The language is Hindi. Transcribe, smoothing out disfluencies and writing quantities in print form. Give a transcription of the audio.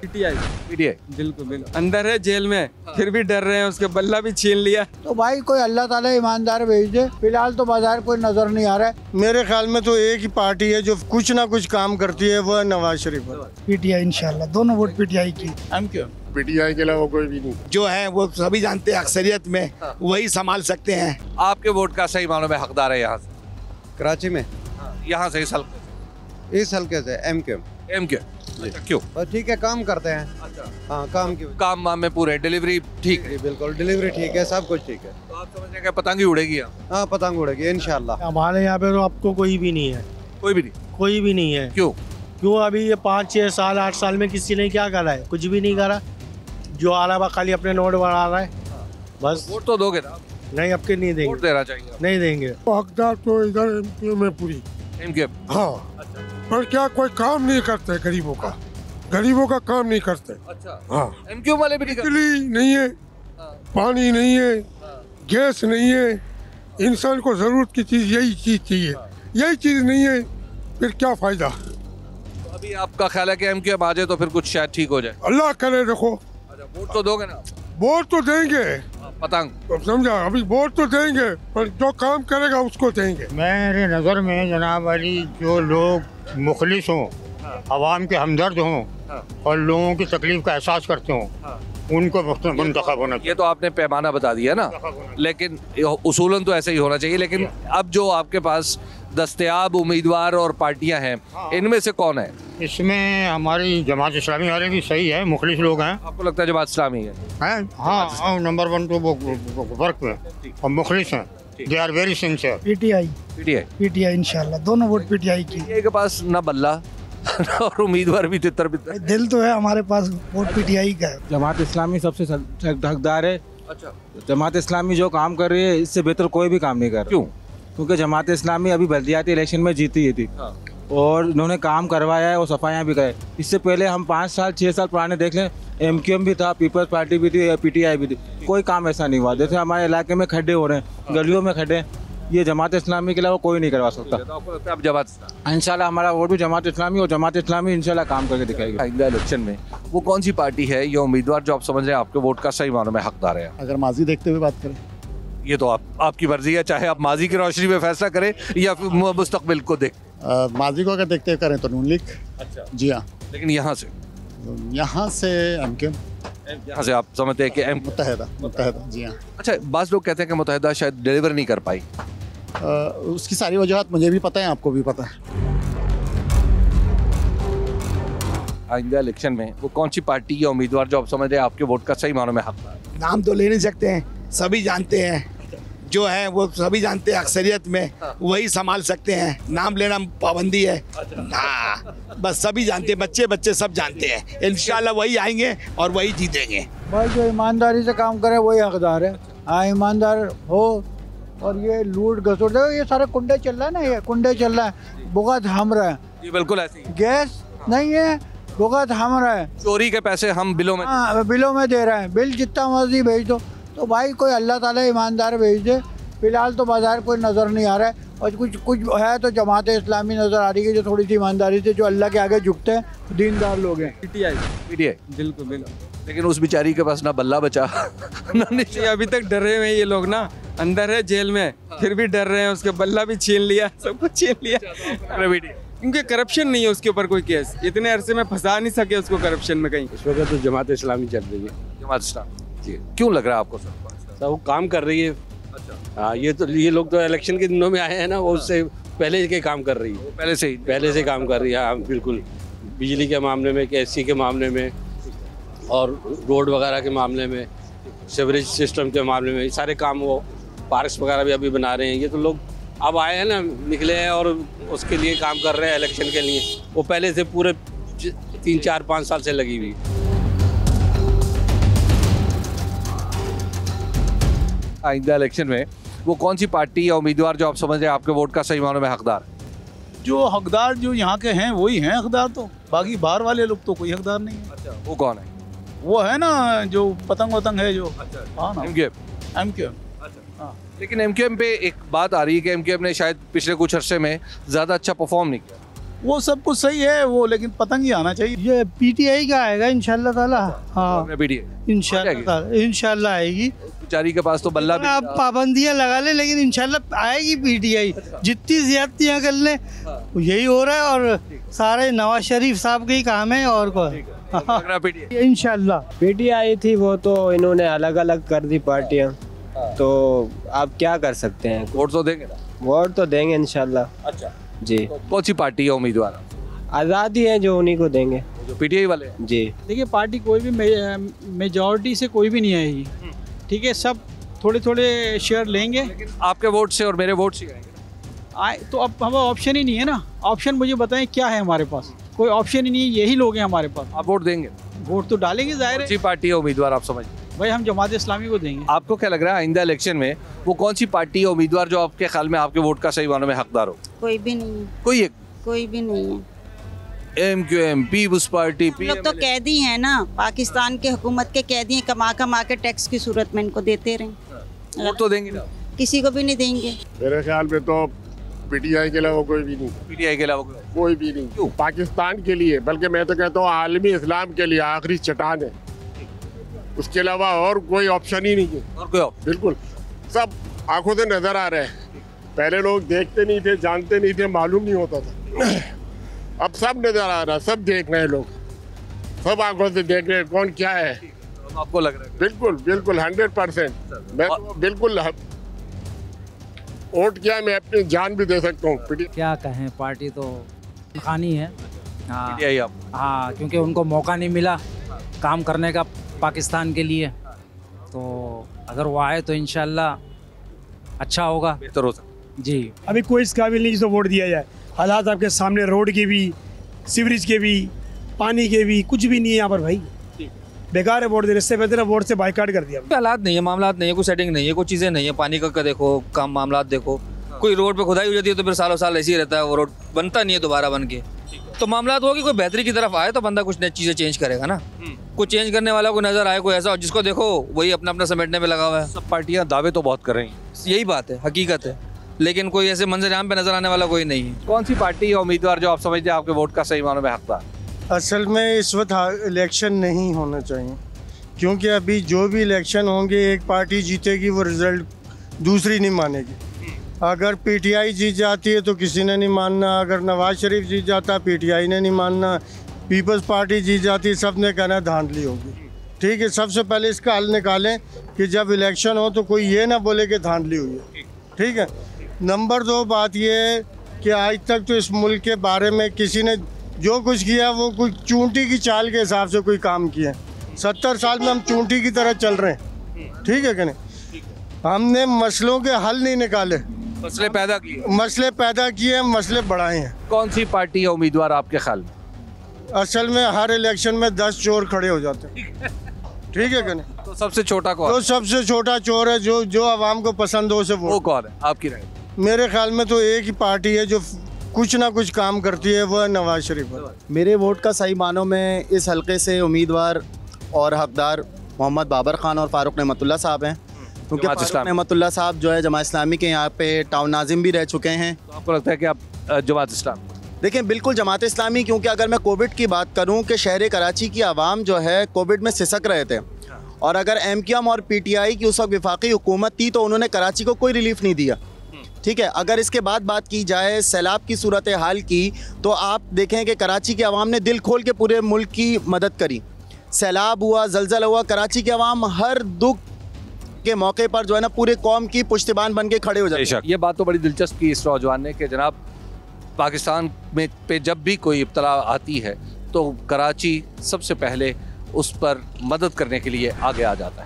पीटीआई। पीटीआई। बिल्कुल बिल्कुल, अंदर है जेल में, फिर भी डर रहे हैं, उसके बल्ला भी छीन लिया। तो भाई कोई अल्लाह ताला ईमानदार भेज दे। फिलहाल तो बाजार कोई नजर नहीं आ रहा है। मेरे ख्याल में तो एक ही पार्टी है जो कुछ ना कुछ काम करती है, वह नवाज शरीफ है। पीटीआई इंशाल्लाह, दोनों वोट पीटीआई की। हम क्यों? पीटीआई के अलावा कोई भी नहीं। जो है वो सभी जानते हैं, अक्सरियत में वही संभाल सकते हैं। आपके वोट का सही मानों में हकदार है यहाँ से? कराची में यहाँ से इस हल्के से एमक्यू। क्यों? बस ठीक है, काम करते हैं। हाँ, काम की काम वाम में पूरे, डिलीवरी ठीक है? बिल्कुल, डिलीवरी ठीक है, सब कुछ ठीक है। तो आप समझ रहे हैं कि पतंग ही उड़ेगी यहाँ? हाँ, पतंग उड़ेगी इंशाल्लाह। हमारे यहाँ पे तो आपको कोई भी नहीं है। कोई भी नहीं? कोई भी नहीं है। क्यों? क्यों? अभी ये 5-6 साल 8 साल में किसी ने क्या करा है? कुछ भी नहीं करा। जो आ रहा है खाली अपने नोट बढ़ा रहा है बस। वोट तो दोगे ना? नहीं, अब के नहीं देंगे। वोट देना चाहिए। नहीं देंगे। हकदार तो इधर एमक्यू में पूरी। एमक्यू। हाँ, पर क्या कोई काम नहीं करते गरीबों का काम नहीं करते। अच्छा। हाँ, एमक्यू वाले भी नहीं करते? बिजली नहीं है, पानी नहीं है, गैस नहीं है। इंसान को जरूरत की चीज यही चीज चाहिए, यही चीज नहीं है, फिर क्या फायदा। तो अभी आपका ख्याल है कि एमक्यू आ जाए तो फिर कुछ शायद ठीक हो जाए? अल्लाह करे। देखो, अच्छा, वोट तो दोगे ना? वोट तो देंगे, पतंग तो समझा, अभी वोट तो देंगे, पर जो काम करेगा उसको देंगे। मेरे नज़र में जनाब अली, जो लोग मुखलिस हों, आवाम के हमदर्द हों और लोगों की तकलीफ का एहसास करते हों, उनको मुंतखब होना चाहिए। ये तो आपने पैमाना बता दिया ना, लेकिन उसूलन तो ऐसे ही होना चाहिए। लेकिन अब जो आपके पास दस्तयाब उम्मीदवार और पार्टियां हैं, इनमें से कौन है? इसमें हमारी जमात इस्लामी वाले भी सही है, मुखलिस लोग हैं। आपको लगता है जमात इस्लामी है? हाँ, नंबर 1 तो वो वर्क में और मुखलिस हैं। They are very sincere. PTI इंशाल्लाह, दोनों वोट पीटीआई की। के पास ना बल्ला और उम्मीदवार भी तितर बितर। दिल तो है हमारे पास, वोट पीटीआई का है। जमात इस्लामी सबसे हकदार है। अच्छा। जमात इस्लामी जो काम कर रही है, इससे बेहतर कोई भी काम नहीं कर रहा। क्यों? क्योंकि जमात इस्लामी अभी बल्दियाती इलेक्शन में जीती थी। हाँ। और उन्होंने काम करवाया है और सफाइयाँ भी कराई। इससे पहले हम 5 साल 6 साल पुराने देख लें, एमक्यूएम भी था, पीपल्स पार्टी भी थी, पीटीआई भी थी, कोई काम ऐसा नहीं हुआ। जैसे हमारे इलाके में खड्डे हो रहे हैं, गलियों में खड्डे, ये जमात इस्लामी के अलावा कोई नहीं करवा सकता। अब जमात इंशाल्लाह हमारा वोट भी जमात इस्लामी, और जमात इस्लामी इंशाल्लाह काम करके दिखाएगी। आइंदा इलेक्शन में वो कौन सी पार्टी है या उम्मीदवार जो आप समझ रहे हैं आपके वोट का सही मानों में हकदार है? अगर माजी देखते हुए बात करें, ये तो आपकी मर्जी है, चाहे आप माजी की रोशनी में फैसला करें या फिर मुस्तकबिल को देख। माजी को अगर देखते हुए करें तो नून लीग। अच्छा। जी हाँ। लेकिन यहाँ से एमक्यू, यहाँ से आप समझते हैं कि मुत्तहिदा। जी हाँ। अच्छा, बाज़ लोग कहते हैं कि मुत्तहिदा शायद डिलीवर नहीं कर पाई। उसकी सारी वजूहत मुझे भी पता है, आपको भी पता है। आइंदा इलेक्शन में वो कौन सी पार्टी या उम्मीदवार जो आप समझ रहे हैं आपके वोट का सही मानों में हकदार है? नाम तो ले नहीं सकते हैं, सभी जानते हैं। जो है वो सभी जानते हैं, अक्सरियत में वही संभाल सकते हैं। नाम लेना पाबंदी है। हाँ, बस सभी जानते हैं, बच्चे सब जानते हैं। इंशाल्लाह वही आएंगे और वही जीतेंगे। भाई जो ईमानदारी से काम करे वही हकदार है। हाँ, ईमानदार हो। और ये लूट घसोट, देखो ये सारे कुंडे चल रहा है ना, ये कुंडे चल रहा है, भुगत हम रहा है। ये बिल्कुल ऐसे ही। गैस नहीं है, भुगत हम रहा है। चोरी के पैसे हम बिलों में। हाँ, बिलों में दे रहे हैं। बिल जितना मर्जी भेज दो। तो भाई कोई अल्लाह ताला ईमानदार भेज दे। फिलहाल तो बाजार कोई नज़र नहीं आ रहा है, और कुछ है तो जमात इस्लामी नज़र आ रही है, जो थोड़ी सी ईमानदारी से, जो अल्लाह के आगे झुकते हैं, दीनदार लोग हैं। पीटीआई। बिल्कुल बिल्कुल, लेकिन उस बेचारी के पास ना बल्ला बचा ना ये अभी तक डरे हुए हैं ये लोग ना, अंदर है जेल में, फिर भी डर रहे हैं, उसके बल्ला भी छीन लिया, सब कुछ छीन लिया। क्योंकि करप्शन नहीं है उसके ऊपर कोई केस, इतने अरसे में फंसा नहीं सके उसको करप्शन में कहीं। इस वक्त तो जमात इस्लामी चल रही है। जमात इस्लामी जी, क्यों लग रहा है आपको? सब वो काम कर रही है। अच्छा। हाँ, ये लोग तो इलेक्शन के दिनों में आए हैं ना, वो उससे पहले के काम कर रही है। पहले से काम कर रही है। हाँ बिल्कुल, बिजली के मामले में, KSC के मामले में, और रोड वगैरह के मामले में, सीवरेज सिस्टम के मामले में, सारे काम वो पार्क्स वगैरह भी अभी बना रहे हैं। ये तो लोग अब आए हैं ना, निकले हैं और उसके लिए काम कर रहे हैं इलेक्शन के लिए। वो पहले से पूरे 3, 4, 5 साल से लगी हुई। आइंदा इलेक्शन में वो कौन सी पार्टी या उम्मीदवार जो आप समझ रहे हैं आपके वोट का सही मानों में हकदार? जो हकदार जो यहाँ के हैं वही हैं हकदार, तो बाकी बाहर वाले लोग तो कोई हकदार नहीं है। अच्छा, वो कौन है? वो है ना जो पतंग वतंग है जो। अच्छा। हाँ ना, एमक्यूएम। अच्छा। हाँ। लेकिन एमक्यूएम पे एक बात आ रही है कि एमक्यूएम ने शायद पिछले कुछ अरसे में ज़्यादा अच्छा परफॉर्म नहीं किया। वो सब कुछ सही है वो, लेकिन पतंग ही आना चाहिए। ये पीटीआई का आएगा इंशाल्लाह ताला। हाँ इंशाल्लाह आएगी। बेचारी के पास तो बल्ला भी आप पाबंदियां लगा ले, लेकिन इंशाल्लाह आएगी पीटीआई। जितनी ज्यादतियां कर ले यही हो रहा है, और सारे नवाज शरीफ साहब के ही काम है और को इंशाल्लाह। पीटीआई थी वो तो इन्होंने अलग अलग कर दी पार्टियां, तो आप क्या कर सकते हैं। वोट तो देंगे ना? वोट तो देंगे इंशाल्लाह। अच्छा जी। तो कौन सी पार्टी है उम्मीदवार? आज़ादी है जो उन्हीं को देंगे, जो पीटीआई वाले हैं। जी देखिए पार्टी कोई भी मेजॉरिटी से कोई भी नहीं आएगी, ठीक है, सब थोड़े थोड़े शेयर लेंगे। आपके वोट से और मेरे वोट से आए तो अब हमें ऑप्शन ही नहीं है ना। ऑप्शन मुझे बताएं क्या है हमारे पास, कोई ऑप्शन ही नहीं है, यही लोग हैं हमारे पास। आप वोट देंगे? वोट तो डालेंगे, जाहिर है। कौन सी पार्टी है उम्मीदवार आप समझ? भाई हम जमात इस्लामी को देंगे। आपको क्या लग रहा है आइंदा इलेक्शन में वो कौन सी पार्टी है उम्मीदवार जो आपके ख्याल में आपके वोट का सही मानों में हकदार हो? कोई भी नहीं है। कोई भी नहीं है। MQM, पीपुल्स पार्टी, लोग तो कैदी हैं ना, पाकिस्तान के हुकूमत के कैदी हैं, कमा के टैक्स की सूरत में इनको देते रहे। वोट तो देंगे ना? किसी को भी नहीं देंगे मेरे ख्याल में तो पीटीआई के अलावा कोई भी नहीं। पीटीआई के अलावा कोई भी नहीं। क्यों? पाकिस्तान के लिए, बल्कि मैं तो कहता हूँ आलमी इस्लाम के लिए आखिरी चट्टान है, उसके अलावा और कोई ऑप्शन ही नहीं है। और कोई बिल्कुल सब आंखों से नजर आ रहे हैं। पहले लोग देखते नहीं थे, जानते नहीं थे, मालूम नहीं होता था। अब सब नजर आ रहा है, सब देख रहे हैं लोग, सब आंखों से देख रहे हैं कौन क्या है। आपको लग रहा है? बिल्कुल बिल्कुल 100%। मैं तो बिल्कुल वोट किया, मैं अपनी जान भी दे सकता हूँ। क्या कहें, पार्टी तो खानी है। हाँ आप? हाँ, क्योंकि उनको मौका नहीं मिला काम करने का पाकिस्तान के लिए, तो अगर वो आए तो इंशाल्लाह अच्छा होगा, बेहतर हो सकता जी। अभी कोई इस काबिल नहीं जिसको वोट दिया जाए। हालात आपके सामने, रोड के भी, सीवरेज के भी, पानी के भी, कुछ भी नहीं है यहाँ पर भाई। बेकार है वोट देने से, बेहतर है वोट से बाइकाट कर दिया। हालात नहीं है, मामलात नहीं है, कोई सेटिंग नहीं है, कोई चीज़ें नहीं है। पानी का देखो, काम मामलात देखो, कोई रोड पे खुदाई हो जाती है तो फिर सालों साल ऐसे ही रहता है, वो रोड बनता नहीं है दोबारा बन के। तो मामलात होगी, कोई बेहतरी की तरफ आए तो बंदा कुछ नई चीज़ें चेंज करेगा ना। कुछ चेंज करने वाला कोई नजर आए, कोई ऐसा हो जिसको देखो वही अपना अपना समेटने में लगा हुआ है। सब पार्टियां दावे तो बहुत कर रही हैं, यही बात है, हकीकत है, लेकिन कोई ऐसे मंजर आम पे नजर आने वाला कोई नहीं है। कौन सी पार्टी या उम्मीदवार जो आप समझते हैं आपके वोट का सही मानों में हकदार? असल में इस वक्त इलेक्शन नहीं होना चाहिए, क्योंकि अभी जो भी इलेक्शन होंगे एक पार्टी जीतेगी, वो रिजल्ट दूसरी नहीं मानेगी। अगर पीटीआई जीत जाती है तो किसी ने नहीं मानना, अगर नवाज शरीफ जीत जाता पीटीआई ने नहीं मानना, पीपल्स पार्टी जीत जाती सब ने कहना धांधली होगी। ठीक है, सबसे पहले इसका हल निकालें कि जब इलेक्शन हो तो कोई ये ना बोले कि धांधली हुई है। ठीक है। नंबर 2 बात ये है कि आज तक तो इस मुल्क के बारे में किसी ने जो कुछ किया वो कोई चूंटी की चाल के हिसाब से कोई काम किया। 70 साल में हम चूंटी की तरह चल रहे हैं। ठीक है कि नहीं? हमने मसलों के हल नहीं निकाले, मसले पैदा किए, मसले बढ़ाए हैं। कौन सी पार्टी या उम्मीदवार आपके ख्याल में? असल में हर इलेक्शन में 10 चोर खड़े हो जाते हैं। ठीक है कि नहीं? तो सबसे छोटा कौन? तो सबसे छोटा चोर है जो आवाम को पसंद हो उसे वो कौन है आपकी राय? मेरे ख्याल में तो एक ही पार्टी है जो कुछ ना कुछ काम करती है, वो है नवाज शरीफ। मेरे वोट का सही मानों में इस हलके से उम्मीदवार और हकदार मोहम्मद बाबर खान और फारूक नेमतुल्लाह साहब हैं, क्योंकि फारूक नेमतुल्लाह साहब जो है जमात इस्लामी के यहाँ पे टाउन नाजिम भी रह चुके हैं। तो आपको लगता है कि आप जमात इस्लाम? देखिए बिल्कुल जमात इस्लामी, क्योंकि अगर मैं कोविड की बात करूं कि शहर कराची की आवाम जो है कोविड में सिसक रहे थे, और अगर MQM और PTI की उस वक्त वफाकी हुकूमत थी तो उन्होंने कराची को कोई रिलीफ नहीं दिया। ठीक है। अगर इसके बाद बात की जाए सैलाब की सूरत हाल की, तो आप देखें कि कराची की आवाम ने दिल खोल के पूरे मुल्क की मदद करी। सैलाब हुआ, जलजला हुआ, कराची की आवाम हर दुख के मौके पर जो है ना पूरे कौम की पुश्तबान बन के खड़े हो जाते हैं। ये बात तो बड़ी दिलचस्प की इस नौजवान ने कि जनाब पाकिस्तान में पे जब भी कोई इब्तला आती है तो कराची सबसे पहले उस पर मदद करने के लिए आगे आ जाता है।